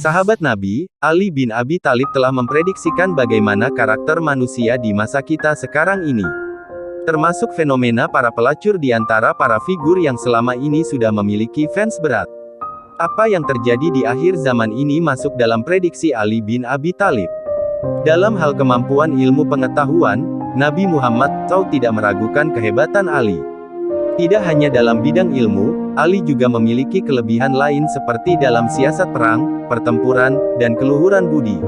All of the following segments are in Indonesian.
Sahabat Nabi, Ali bin Abi Thalib telah memprediksikan bagaimana karakter manusia di masa kita sekarang ini. Termasuk fenomena para pelacur di antara para figur yang selama ini sudah memiliki fans berat. Apa yang terjadi di akhir zaman ini masuk dalam prediksi Ali bin Abi Thalib. Dalam hal kemampuan ilmu pengetahuan, Nabi Muhammad SAW tidak meragukan kehebatan Ali. Tidak hanya dalam bidang ilmu, Ali juga memiliki kelebihan lain seperti dalam siasat perang, pertempuran, dan keluhuran budi.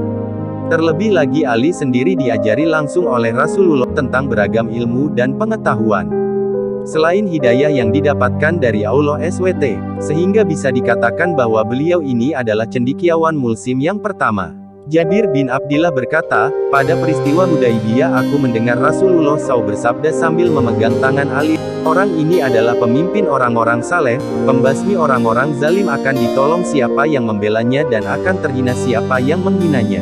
Terlebih lagi Ali sendiri diajari langsung oleh Rasulullah tentang beragam ilmu dan pengetahuan. Selain hidayah yang didapatkan dari Allah SWT, sehingga bisa dikatakan bahwa beliau ini adalah cendekiawan Muslim yang pertama. Jabir bin Abdillah berkata, pada peristiwa Hudaibiyah aku mendengar Rasulullah SAW bersabda sambil memegang tangan Ali, orang ini adalah pemimpin orang-orang saleh, pembasmi orang-orang zalim akan ditolong siapa yang membelanya dan akan terhina siapa yang menghinanya.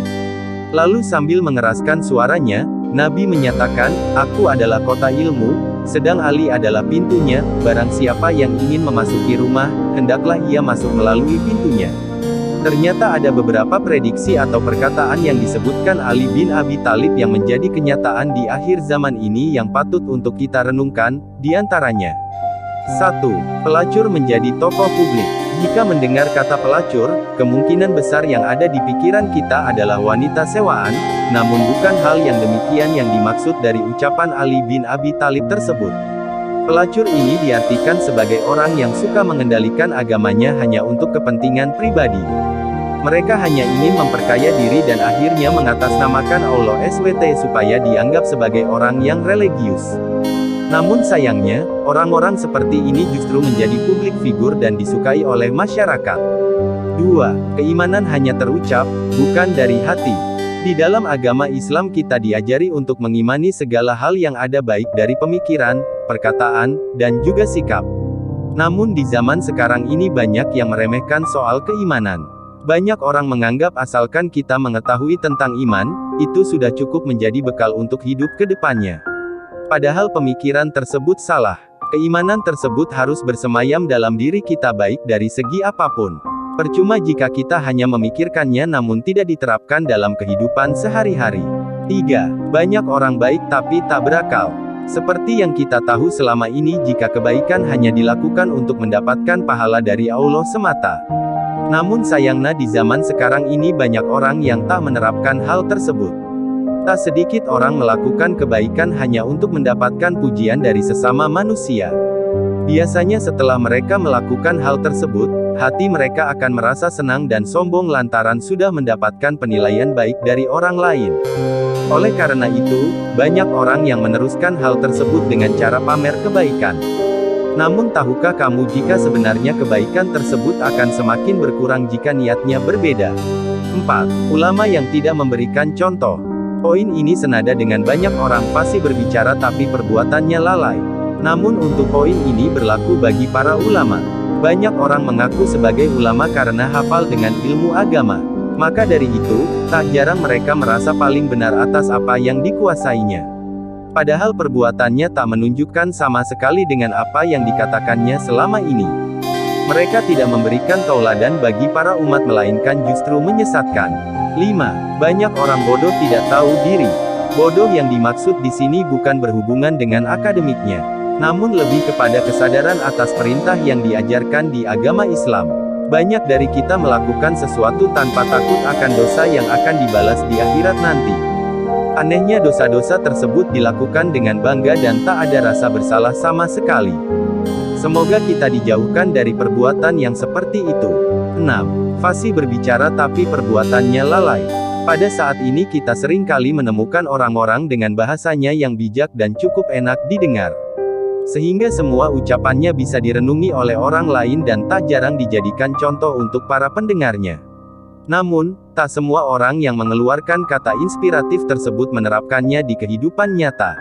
Lalu sambil mengeraskan suaranya, Nabi menyatakan, aku adalah kota ilmu, sedang Ali adalah pintunya, barang siapa yang ingin memasuki rumah, hendaklah ia masuk melalui pintunya. Ternyata ada beberapa prediksi atau perkataan yang disebutkan Ali bin Abi Thalib yang menjadi kenyataan di akhir zaman ini yang patut untuk kita renungkan, diantaranya. 1. Pelacur menjadi tokoh publik. Jika mendengar kata pelacur, kemungkinan besar yang ada di pikiran kita adalah wanita sewaan, namun bukan hal yang demikian yang dimaksud dari ucapan Ali bin Abi Thalib tersebut. Pelacur ini diartikan sebagai orang yang suka mengendalikan agamanya hanya untuk kepentingan pribadi. Mereka hanya ingin memperkaya diri dan akhirnya mengatasnamakan Allah SWT supaya dianggap sebagai orang yang religius. Namun sayangnya, orang-orang seperti ini justru menjadi publik figur dan disukai oleh masyarakat. 2. Keimanan hanya terucap, bukan dari hati. Di dalam agama Islam kita diajari untuk mengimani segala hal yang ada baik dari pemikiran, perkataan, dan juga sikap. Namun di zaman sekarang ini banyak yang meremehkan soal keimanan. Banyak orang menganggap asalkan kita mengetahui tentang iman, itu sudah cukup menjadi bekal untuk hidup ke depannya. Padahal pemikiran tersebut salah. Keimanan tersebut harus bersemayam dalam diri kita baik dari segi apapun. Percuma jika kita hanya memikirkannya namun tidak diterapkan dalam kehidupan sehari-hari. 3. Banyak orang baik tapi tak berakal. Seperti yang kita tahu selama ini jika kebaikan hanya dilakukan untuk mendapatkan pahala dari Allah semata. Namun sayangnya di zaman sekarang ini banyak orang yang tak menerapkan hal tersebut. Tak sedikit orang melakukan kebaikan hanya untuk mendapatkan pujian dari sesama manusia. Biasanya setelah mereka melakukan hal tersebut, hati mereka akan merasa senang dan sombong lantaran sudah mendapatkan penilaian baik dari orang lain. Oleh karena itu, banyak orang yang meneruskan hal tersebut dengan cara pamer kebaikan. Namun tahukah kamu jika sebenarnya kebaikan tersebut akan semakin berkurang jika niatnya berbeda? 4. Ulama yang tidak memberikan contoh. Poin ini senada dengan banyak orang fasih berbicara tapi perbuatannya lalai. Namun untuk poin ini berlaku bagi para ulama. Banyak orang mengaku sebagai ulama karena hafal dengan ilmu agama. Maka dari itu, tak jarang mereka merasa paling benar atas apa yang dikuasainya. Padahal perbuatannya tak menunjukkan sama sekali dengan apa yang dikatakannya selama ini. Mereka tidak memberikan tauladan bagi para umat melainkan justru menyesatkan. 5. Banyak orang bodoh tidak tahu diri. Bodoh yang dimaksud di sini bukan berhubungan dengan akademiknya, namun lebih kepada kesadaran atas perintah yang diajarkan di agama Islam. Banyak dari kita melakukan sesuatu tanpa takut akan dosa yang akan dibalas di akhirat nanti. Anehnya dosa-dosa tersebut dilakukan dengan bangga dan tak ada rasa bersalah sama sekali. Semoga kita dijauhkan dari perbuatan yang seperti itu. 6. Fasih berbicara tapi perbuatannya lalai. Pada saat ini kita sering kali menemukan orang-orang dengan bahasanya yang bijak dan cukup enak didengar. Sehingga semua ucapannya bisa direnungi oleh orang lain dan tak jarang dijadikan contoh untuk para pendengarnya. Namun, tak semua orang yang mengeluarkan kata inspiratif tersebut menerapkannya di kehidupan nyata.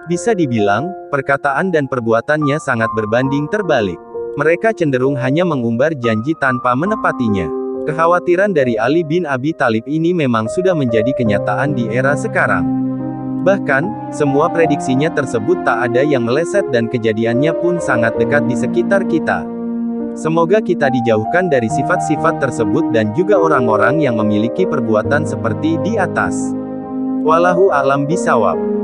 Bisa dibilang, perkataan dan perbuatannya sangat berbanding terbalik. Mereka cenderung hanya mengumbar janji tanpa menepatinya. Kekhawatiran dari Ali bin Abi Thalib ini memang sudah menjadi kenyataan di era sekarang. Bahkan, semua prediksinya tersebut tak ada yang meleset dan kejadiannya pun sangat dekat di sekitar kita. Semoga kita dijauhkan dari sifat-sifat tersebut dan juga orang-orang yang memiliki perbuatan seperti di atas. Wallahu a'lam bishawab.